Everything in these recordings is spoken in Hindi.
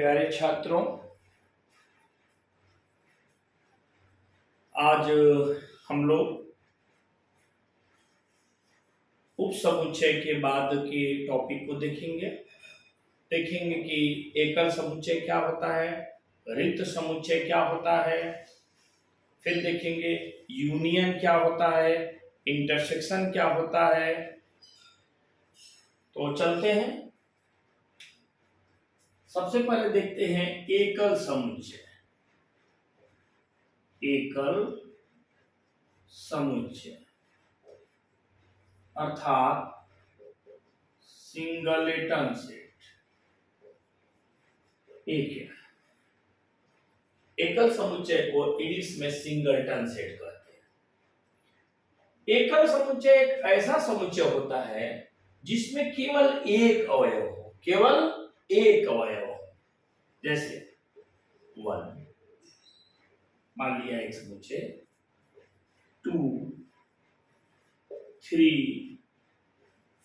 प्यारे छात्रों, आज हम लोग उप समुच्चय के बाद के टॉपिक को देखेंगे कि एकल समुच्चय क्या होता है, रिक्त समुच्चय क्या होता है, फिर देखेंगे यूनियन क्या होता है, इंटरसेक्शन क्या होता है। तो चलते हैं। सबसे पहले देखते हैं एकल समुच्चय। एकल समुच्चय अर्थात सिंगलेटन सेट। एक है एकल समुच्चय को इंग्लिश में सिंगलटन सेट कहते हैं। एकल समुच्चय एक ऐसा समुच्चय होता है जिसमें केवल एक अवयव हो, केवल एक अवयव हो। जैसे वन, मान लिया एक समुच्चय, 2, 3,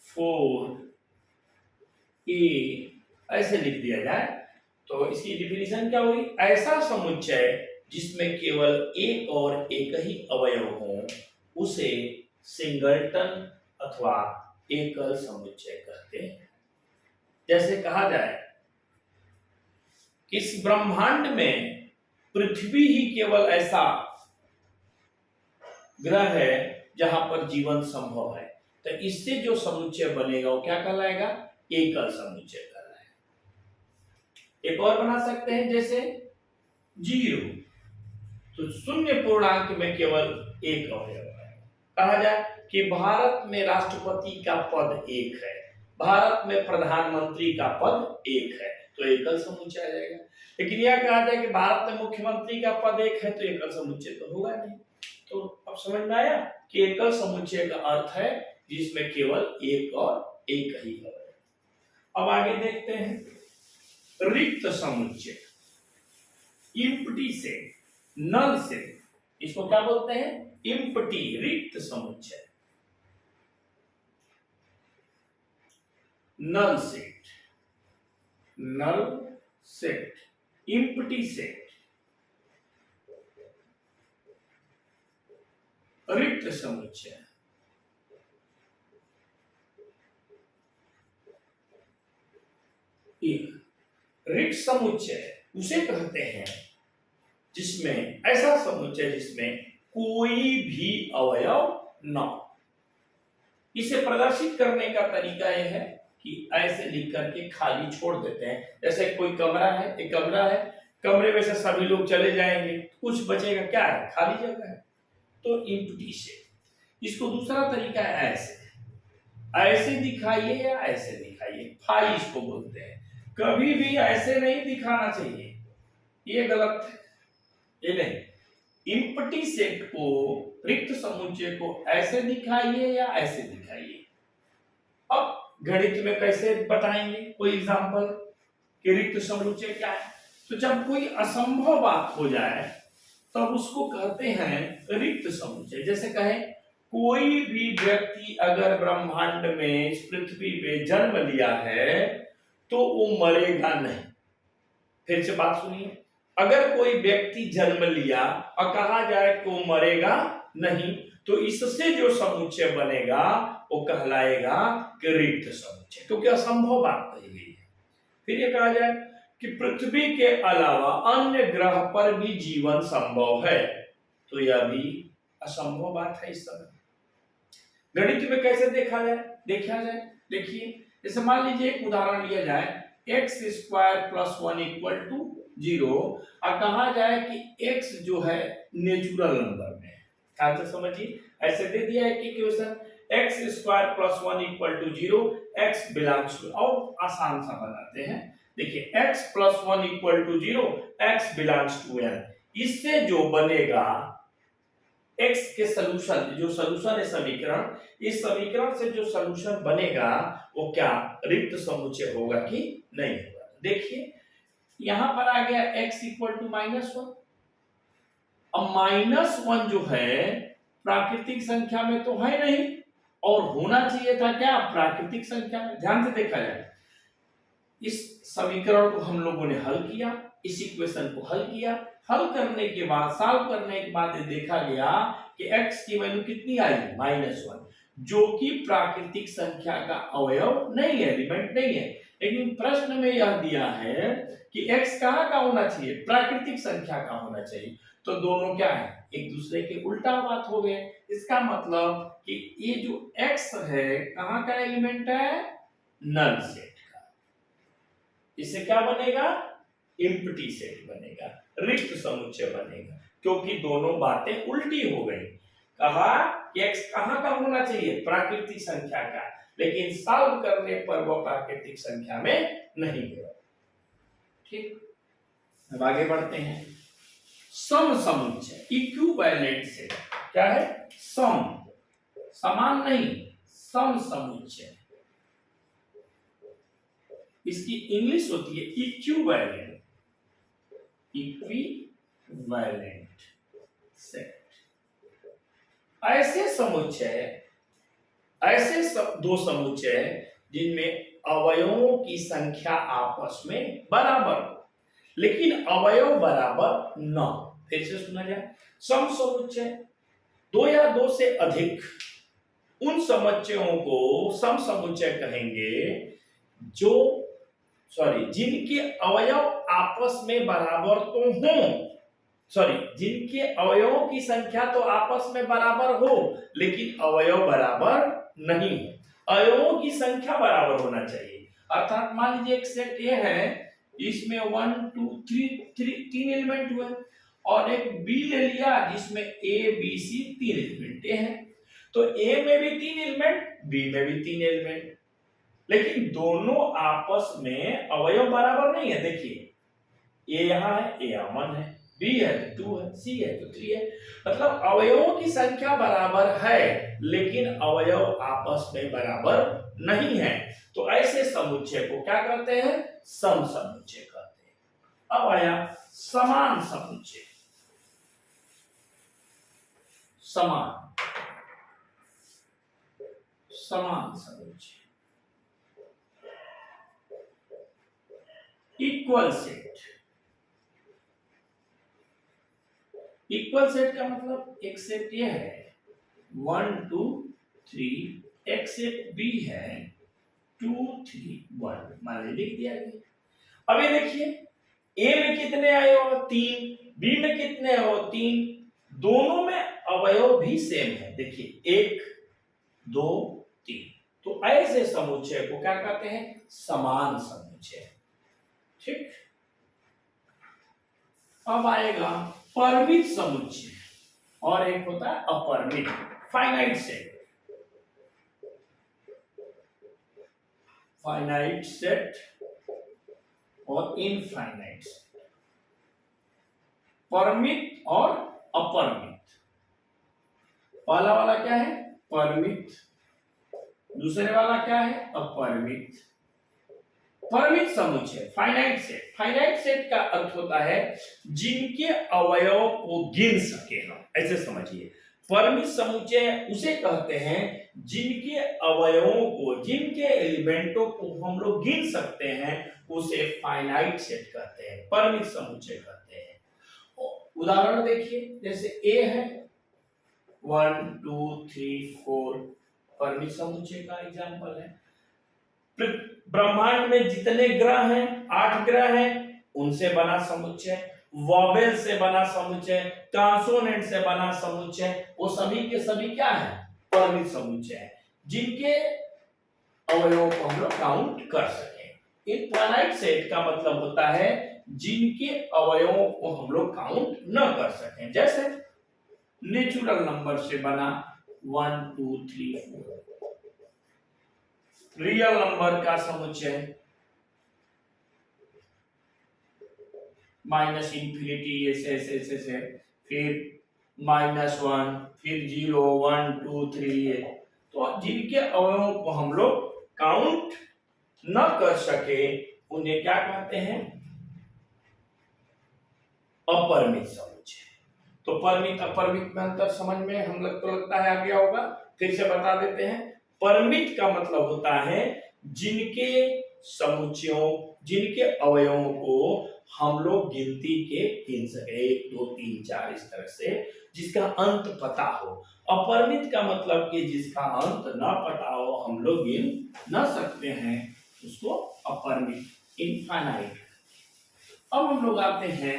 4, ऐसे लिख दिया जाए तो इसकी डिफिनीशन क्या हुई? ऐसा समुच्चय जिसमें केवल एक और एक ही अवयव हो उसे सिंगलटन अथवा एकल समुच्चय कहते हैं। जैसे कहा जाए कि इस ब्रह्मांड में पृथ्वी ही केवल ऐसा ग्रह है जहां पर जीवन संभव है, तो इससे जो समुच्चय बनेगा वो क्या कहलाएगा? एकल समुच्चय कहलाएगा। एक और बना सकते हैं, जैसे 0, तो शून्य पूर्णांक में केवल एक अवयव है। कहा जाए कि भारत में राष्ट्रपति का पद एक है, भारत में प्रधानमंत्री का पद एक है, तो एकल समुच्चय आ जाएगा। लेकिन यह कहा जाए कि भारत में मुख्यमंत्री का पद एक है, तो एकल समुच्चय तो होगा नहीं। तो अब समझ में आया कि एकल समुच्चय का अर्थ है जिसमें केवल एक और एक ही है। अब आगे देखते हैं रिक्त समुच्चय, इम्प्टी सेट, नल सेट। इसको क्या बोलते हैं? इम्प्टी, रिक्त समुच्चय। Null set, null set, empty set, रिक्त समुच्चय। रिक्त समुच्चय उसे कहते हैं जिसमें ऐसा समुच्चय जिसमें कोई भी अवयव न हो। इसे प्रदर्शित करने का तरीका यह है कि ऐसे लिख करके खाली छोड़ देते हैं। जैसे कोई कमरा है, एक कमरा है, कमरे में से सभी लोग चले जाएंगे, कुछ बचेगा क्या है? खाली जगह है, तो इम्प्टी सेट। इसको दूसरा तरीका है ऐसे दिखाइए या ऐसे दिखाइए, फाई इसको बोलते हैं। कभी भी ऐसे नहीं दिखाना चाहिए, ये गलत है, ये नहीं। इम्प्टी सेट को, रिक्त समुच्चय को ऐसे दिखाइए या ऐसे दिखाइए। अब गणित में कैसे बताएंगे? कोई एग्जांपल कि रिक्त समुच्चय क्या है? तो जब कोई असंभव बात हो जाए तब उसको कहते हैं रिक्त समुच्चय। जैसे कहें कोई भी व्यक्ति अगर ब्रह्मांड में, इस पृथ्वी पे जन्म लिया है तो वो मरेगा नहीं। फिर से बात सुनिए, अगर कोई व्यक्ति जन्म लिया और कहा जाए कि वो मरेगा नहीं, तो इससे जो समुच्चय बनेगा वो कहलाएगा कि रिक्त समुच्चय, क्योंकि असंभव बात कही गई है। फिर ये कहा जाए कि पृथ्वी के अलावा अन्य ग्रह पर भी जीवन संभव है, तो यह भी असंभव बात है। इस समय गणित में कैसे देखा जाए? देखिए, जैसे मान लीजिए एक उदाहरण लिया जाए, x² + 1 = 0 और कहा जाए कि x जो है नेचुरल नंबर में है। ध्यान से समझिए, ऐसे दे दिया है कि question x² + 1 = 0, x belongs to, और आसान सा बनाते हैं। देखिए x + 1 = 0, x belongs to n। इससे जो बनेगा x के सॉल्यूशन, जो सॉल्यूशन है समीकरण, इस समीकरण से जो सॉल्यूशन बनेगा वो क्या रिक्त समुच्चय होगा कि नहीं होगा? देखिए यहां पर आ गया x = -1। अब -1 जो है प्राकृतिक संख्या में तो है नहीं, और होना चाहिए था क्या? प्राकृतिक संख्या में। ध्यान से देखा जाए इस समीकरण को हम लोगों ने हल किया, इस इक्वेशन को हल किया। हल करने के बाद, सॉल्व करने के बाद देखा गया कि x की वैल्यू कितनी आई, -1, जो कि प्राकृतिक संख्या का अवयव नहीं है, एलिमेंट नहीं है। लेकिन प्रश्न में यह दिया है कि x कहाँ का होना चाहिए, प्राकृतिक संख्या का होना चाहिए। तो दोनों क्या है, एक दूसरे के उल्टा बात हो गए। इसका मतलब कि ये जो x है कहाँ का एलिमेंट है, नल सेट का। इससे क्या बनेगा, एम्प्टी सेट बनेगा, रिक्त समुच्चय बनेगा, क्योंकि दोनों बातें उल्टी हो गई। कहा कि x कहाँ का होना चाहिए, प्राकृतिक संख्या का, लेकिन सॉल्व करने पर वह प्राकृतिक संख्या में नहीं गया। ठीक, अब आगे बढ़ते हैं। सम समुच्चय, इक्विवेलेंट सेट क्या है, सम, समान नहीं, सम समुच्चय। इसकी इंग्लिश होती है इक्विवेलेंट, इक्विवेलेंट सेट। ऐसे समुच्चय, ऐसे दो समुच्चय जिनमें अवयवों की संख्या आपस में बराबर हो, लेकिन अवयव बराबर न हो। फिर से सुना जाए, सम समुच्चय, दो या दो से अधिक उन समुच्चयों को सम समुच्चय कहेंगे जिनके अवयव आपस में बराबर तो हों, जिनके अवयवों की संख्या तो आपस में बराबर हो, लेकिन अवयव बराबर नहीं हो। अवयवों की संख्या बराबर होना चाहिए। अर्थात मान लीजिए एक सेट ए है, इसमें 1 2 3 तीन एलिमेंट हुए, और एक बी ले लिया जिसमें ए बी सी तीन एलिमेंट हैं। तो ए में भी तीन एलिमेंट, बी में भी तीन एलिमेंट, लेकिन दोनों आपस में अवयव बराबर नहीं है। देखिए, ए यहाँ है, ए यहाँ 1 है, बी है तो 2 है, सी है तो 3 है। मतलब अवयवों की संख्या बराबर है, लेकिन अवयव आपस में बराबर नहीं है। तो ऐसे समुच्चय को क्या कहते हैं, सम समुच्चय कहते हैं। अब आया समान समुच्चय। समान, समान समुच्चय, इक्वल सेट। इक्वल सेट का मतलब एक सेट ये है 1 2 3, एक सेट बी है 2 3 1, मान लीजिए लिख दिया गया। अब ये देखिए, ए में कितने आए हो, 3, बी में कितने हो, 3, दोनों में अवयव भी सेम है। देखिए 1 2 3, तो ऐसे समुच्चय को क्या कहते हैं, समान समुच्चय। ठीक, अब आएगा परिमित समुच्चय, और एक होता है अपरिमित, फाइनाइट सेट। फाइनाइट सेट और इनफाइनाइट सेट, परिमित और अपरिमित। पहला वाला क्या है, परिमित, दूसरे वाला क्या है, अपरिमित। परिमित समुच्चय, फाइनाइट सेट। फाइनाइट सेट का अर्थ होता है जिनके अवयव को गिन सके हम, ऐसे समझिए। परिमित समुच्चय उसे कहते हैं जिनके अवयवों को, जिनके एलिमेंटों को हम लोग गिन सकते हैं, उसे फाइनाइट सेट कहते हैं, परिमित समुच्चय कहते हैं। उदाहरण देखिए, जैसे ए है 1 2 3 4, परिमित समुच्चय का एग्जांपल है। ब्रह्मांड में जितने ग्रह हैं, 8 ग्रह हैं, उनसे बना समुच्चय, वॉवेल से बना समुच्चय, कॉन्सोनेंट से बना समुच्चय, वो सभी के सभी क्या है, परिमित समुच्चय है, जिनके अवयवों को हम लोग काउंट कर सके। इनफाइनाइट सेट का मतलब होता है जिनके अवयवों को हम लोग काउंट न कर सकें। जैसे नेचुरल नंबर से बना 1 2 3 4, रियल नंबर का समुच्चय माइनस इंफिनिटी, ऐसे, फिर -1, फिर 0 1 2 3, तो जिनके अवयवों को हम लोग काउंट न कर सके उन्हें क्या कहते हैं, अपरिमित समुच्चय। तो परिमित अपरिमित में अंतर समझ में हम लोग को लगता है आ गया होगा। फिर से बता देते हैं, परिमित का मतलब होता है जिनके समुच्चयों जिनके अवयवों को हम लोग गिनती के गिन सके, 1 2 3 4 इस तरह से, जिसका अंत पता हो। अपरिमित का मतलब कि जिसका अंत ना पता हो, हम लोग गिन न सकते हैं, उसको अपरिमित, इनफाइनाइट। अब हम लोग आते हैं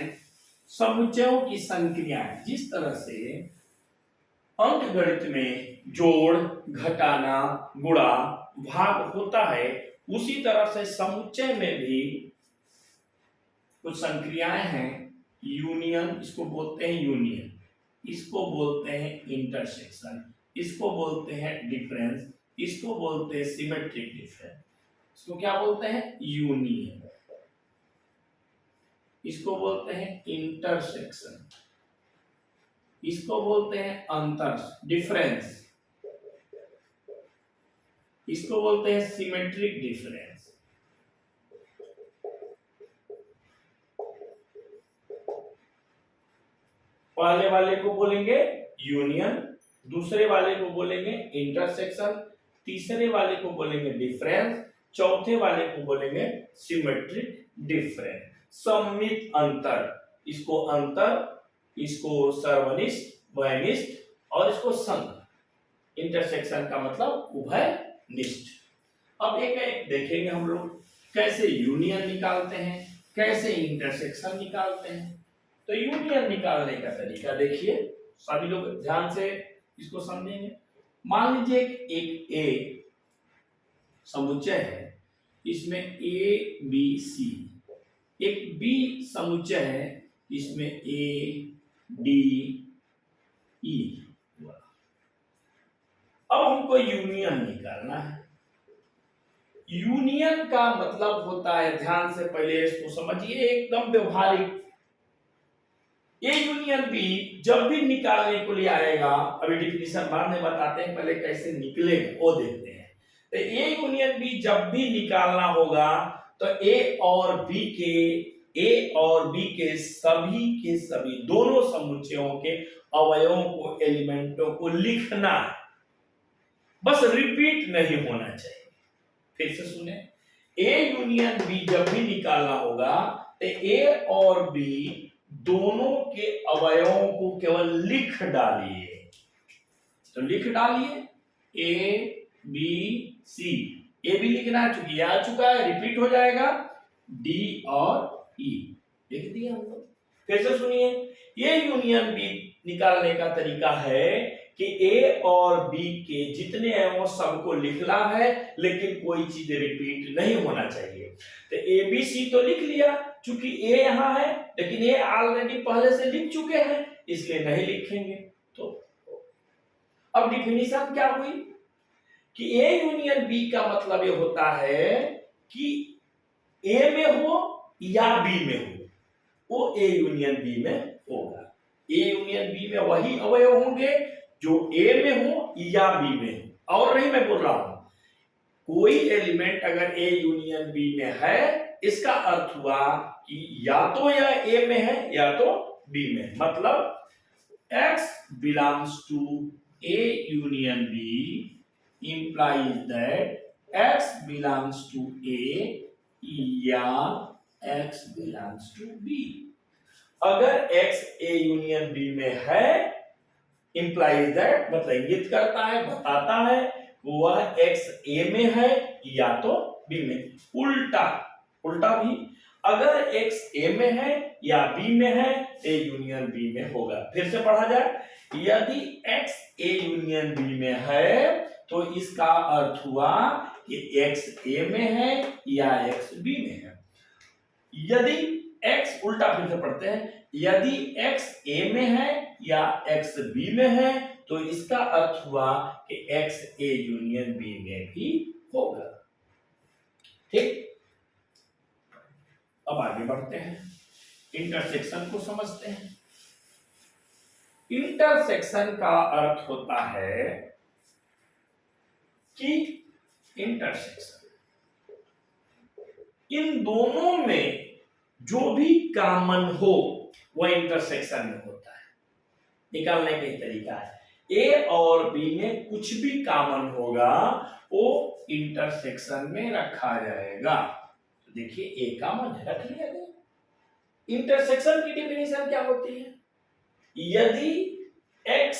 समुच्चयों की संक्रियाएं। जिस तरह से अंकगणित में जोड़, घटाना, गुणा, भाग होता है, उसी तरह से समुच्चय में भी कुछ संक्रियाएं हैं। यूनियन, इसको बोलते हैं यूनियन, इसको बोलते हैं इंटरसेक्शन, इसको बोलते हैं डिफरेंस, इसको बोलते हैं सिमेट्रिक डिफरेंस। इसको क्या बोलते हैं? यूनियन। इसको बोलते हैं इंटरसेक्शन, इसको बोलते हैं अंतर, डिफरेंस, इसको बोलते हैं सिमेट्रिक डिफरेंस। पहले वाले को बोलेंगे यूनियन, दूसरे वाले को बोलेंगे इंटरसेक्शन, तीसरे वाले को बोलेंगे डिफरेंस, चौथे वाले को बोलेंगे सिमेट्रिक डिफरेंस। सममित अंतर, इसको अंतर, इसको सर्वनिष्ठ, वयनिष्ठ और इसको संघ। इंटरसेक्शन का मतलब उभयनिष्ठ। अब एक एक देखेंगे हम लोग कैसे यूनियन निकालते हैं, कैसे इंटरसेक्शन निकालते हैं। तो यूनियन निकालने का तरीका देखिए, सभी लोग ध्यान से इसको समझेंगे। मान लीजिए एक ए समुच्चय है, इसमें ए बी सी, एक बी समुच्चय है, इसमें ए डी ई। अब हमको यूनियन निकालना है। यूनियन का मतलब होता है, ध्यान से पहले इसको समझिए, एकदम व्यवहारिक। ए यूनियन बी जब भी निकालने को लिए आएगा, अभी डिफिनीशन बाद में बताते हैं, पहले कैसे निकलेगा वो देखते हैं। तो ए यूनियन बी जब भी निकालना होगा तो ए और बी के सभी दोनों समुच्चयों के अवयवों को, एलिमेंटों को लिखना है, बस रिपीट नहीं होना चाहिए। फिर से सुने, ए यूनियन बी जब भी निकालना होगा तो ए और बी दोनों के अवयवों को केवल लिख डालिए। तो लिख डालिए A B C, A B लिखना है चूंकि आ चुका है, रिपीट हो जाएगा, डी और ई लिख दिया हम लोग। फिर से सुनिए, ये यूनियन बी निकालने का तरीका है कि ए और बी के जितने हैं वो सबको लिखना है, लेकिन कोई चीज रिपीट नहीं होना चाहिए। तो ए बी सी तो लिख लिया, चूंकि ए यहां है, लेकिन ए ऑलरेडी पहले से लिख चुके हैं, इसलिए नहीं लिखेंगे। तो अब डिफिनीशन क्या हुई कि ए यूनियन बी का मतलब ये होता है कि ए में हो या बी में हो, वो ए यूनियन बी में होगा। ए यूनियन बी में वही अवयव होंगे जो ए में हो या बी में हो। और नहीं मैं बोल रहा हूं, कोई एलिमेंट अगर ए यूनियन बी में है, इसका अर्थ हुआ कि या तो यह ए में है या तो बी में। मतलब x belongs to A union B implies that x belongs to A या x belongs to B। अगर x A यूनियन B में है, implies that मतलब इंगित करता है, बताता है वह x A में है या तो B में। उल्टा भी, अगर x A में है या B में है, A यूनियन B में होगा। फिर से पढ़ा जाए, यदि x A यूनियन B में है तो इसका अर्थ हुआ कि x A में है या x B में है। यदि x, उल्टा फिर से पढ़ते हैं, यदि x A में है या x B में है तो इसका अर्थ हुआ कि x A यूनियन B में भी होगा। ठीक, अब आगे बढ़ते हैं, इंटरसेक्शन को समझते हैं। इंटरसेक्शन का अर्थ होता है कि इंटरसेक्शन, इन दोनों में जो भी कॉमन हो वह इंटरसेक्शन में होता है। निकालने का ही तरीका है, ए और बी में कुछ भी कॉमन होगा वो इंटरसेक्शन में रखा जाएगा। देखिए ए का मान रख लिया गया। इंटरसेक्शन की डेफिनेशन क्या होती है? यदि x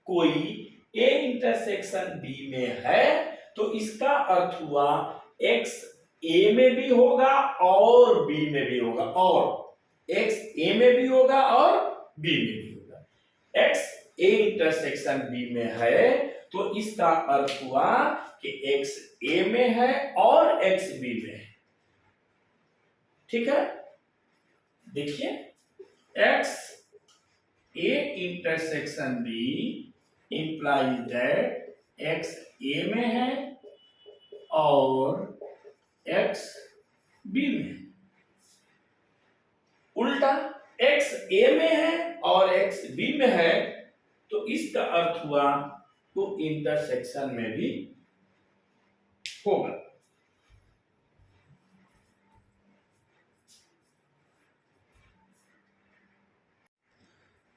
कोई ए इंटरसेक्शन बी में है तो इसका अर्थ हुआ x ए में भी होगा और बी में भी होगा, और x ए में भी होगा और बी में भी होगा। x ए इंटरसेक्शन बी में है तो इसका अर्थ हुआ कि x ए में है और x बी में है। ठीक है, देखिए x A intersection B implies that x A में है और x B में है। उल्टा x A में है और x B में है तो इसका अर्थ हुआ तो इंटरसेक्शन में भी होगा।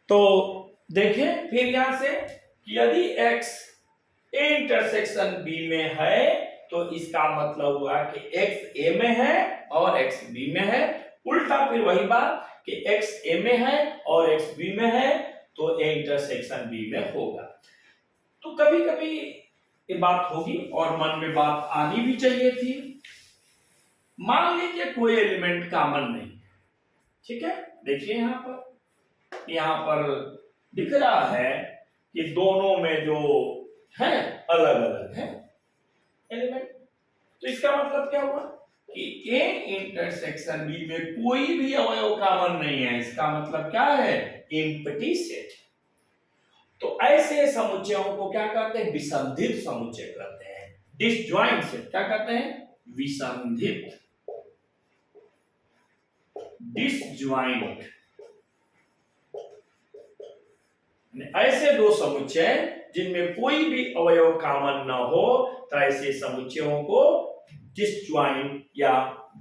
तो देखें फिर यहां से यदि x ए इंटरसेक्शन बी में है तो इसका मतलब हुआ कि x ए में है और x बी में है। उल्टा फिर वही बात कि x ए में है और x बी में है तो ए इंटरसेक्शन बी में होगा। तो कभी कभी ये बात होगी और मन में बात आनी भी चाहिए थी। मान लीजिए कोई एलिमेंट कॉमन नहीं, ठीक है, देखिए यहां पर दिख रहा है कि दोनों में जो है अलग अलग है एलिमेंट। तो इसका मतलब क्या हुआ कि ए इंटरसेक्शन बी में कोई भी अवयव कॉमन नहीं है। इसका मतलब क्या है? Empty set. तो ऐसे समुच्चयों को क्या कहते हैं? विसंधित समुच्चय कहते हैं। डिसजॉइंट सेट क्या कहते हैं? विसंधित, डिसजॉइंट। ऐसे दो समुच्चय जिनमें कोई भी अवयव कॉमन न हो तो ऐसे समुच्चयों को डिसजॉइंट या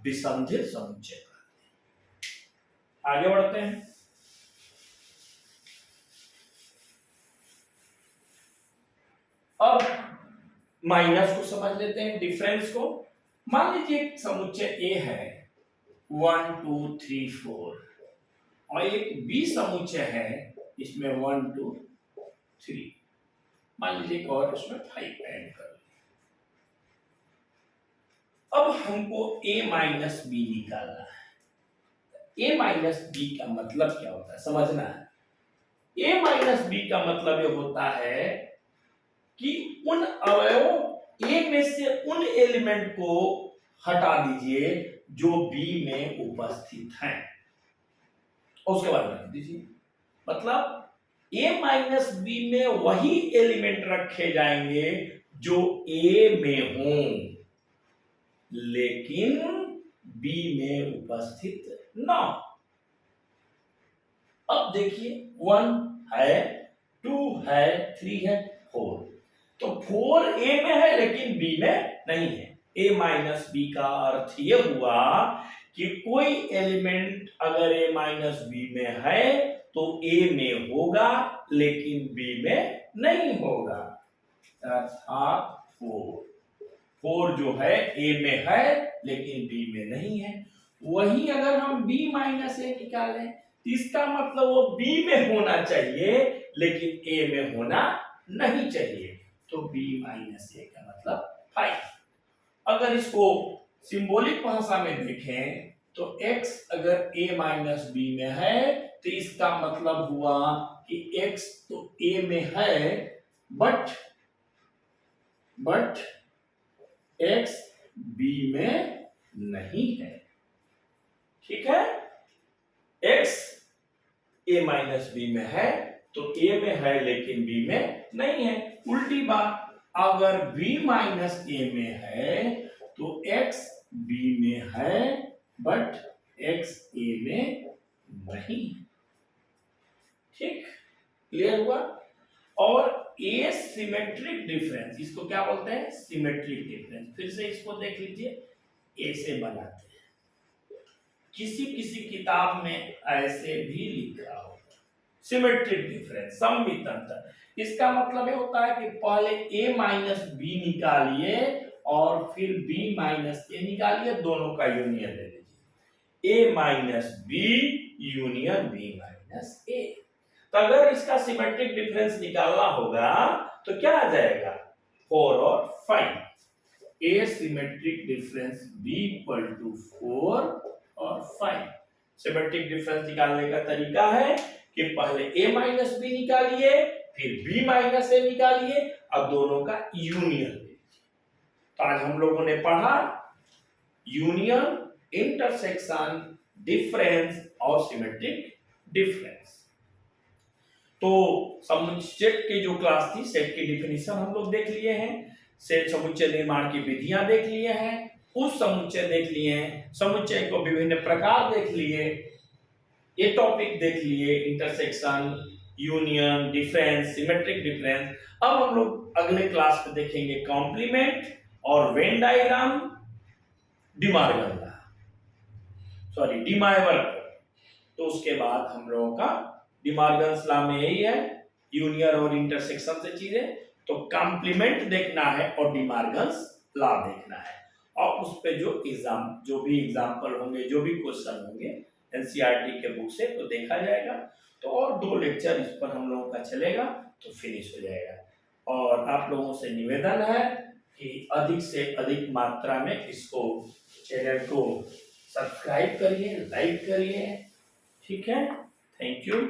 विसंधित समुच्चय कहते हैं। आगे बढ़ते हैं। अब माइनस को समझ लेते हैं, डिफरेंस को। मान लीजिए एक समुच्चय ए है 1 2 3 4 और एक बी समुच्चय है इसमें 1 2 3, मान लीजिए और इसमें 5 ऐड कर। अब हमको a माइनस बी निकालना है। a माइनस बी का मतलब क्या होता है समझना है। a माइनस बी का मतलब ये होता है कि उन अवयवों a में से उन एलिमेंट को हटा दीजिए जो b में उपस्थित हैं, उसके बाद रख दीजिए। मतलब a माइनस बी में वही एलिमेंट रखे जाएंगे जो a में हों लेकिन b में उपस्थित ना। अब देखिए 1 है, 2 है, 3 है, 4। तो 4 a में है लेकिन b में नहीं है। a माइनस बी का अर्थ यह हुआ कि कोई एलिमेंट अगर a माइनस बी में है तो a में होगा लेकिन b में नहीं होगा। अर्थात 4 जो है a में है लेकिन b में नहीं है। वही अगर हम b माइनस a निकालें तो इसका मतलब वो b में होना चाहिए लेकिन a में होना नहीं चाहिए। तो b माइनस a का मतलब 5। अगर इसको सिंबॉलिक भाषा में देखें तो x अगर a माइनस बी में है तो इसका मतलब हुआ कि x तो a में है बट x b में नहीं है। ठीक है, x a माइनस बी में है तो a में है लेकिन b में नहीं है। उल्टी बात, अगर b माइनस a में है तो x b में है बट x a में नहीं। ठीक, क्लियर हुआ। और ए सिमेट्रिक डिफरेंस, इसको क्या बोलते हैं? Symmetric difference. फिर से इसको देख लीजिए, ए से बनाते हैं। किसी किसी किताब में ऐसे भी लिखा होगा सिमेट्रिक डिफरेंस, सममित अंतर। इसका मतलब ये होता है कि पहले a माइनस बी निकालिए और फिर b माइनस ए निकालिए, दोनों का यूनियन ले लीजिए, a minus B union b minus A. तो अगर इसका सिमेट्रिक डिफरेंस निकालना होगा तो क्या आ जाएगा, 4 और 5। A symmetric difference b equal to 4 और 5। सिमेट्रिक डिफरेंस निकालने का तरीका है कि पहले a माइनस बी निकालिए, फिर b माइनस ए निकालिए और दोनों का यूनियन लीजिए। तो आज हम लोगों ने पढ़ा यूनियन, इंटरसेक्शन, डिफरेंस और सिमेट्रिक डिफरेंस। तो समुच्चय की जो क्लास थी, सेट की डिफिनीशन हम लोग देख लिए हैं, सेट समुच्चय निर्माण की विधियां देख लिए हैं, उस समुच्चय देख लिए हैं, समुच्चय को विभिन्न प्रकार देख लिए, ये टॉपिक देख लिए, intersection, union, difference, symmetric difference. अब हम लोग अगले क्लास में देखेंगे कॉम्प्लीमेंट और वेन डायग्राम, डिमार्गन लॉ, सॉरी डिमायवर। तो उसके बाद हम लोगों का डिमार्गन्स लॉ में यही है, यूनियन और इंटरसेक्शन से चीजें, तो कॉम्प्लीमेंट देखना है और डिमार्गन्स लॉ देखना है, और उस पे जो भी एग्जाम्पल होंगे, जो भी क्वेश्चन होंगे एनसीईआरटी के बुक से, तो देखा जाएगा। तो और 2 लेक्चर इस पर हम लोगों का चलेगा तो फिनिश हो जाएगा। और आप लोगों से निवेदन है कि अधिक से अधिक मात्रा में इसको, चैनल को सब्सक्राइब करिए, लाइक करिए, ठीक है। Thank you.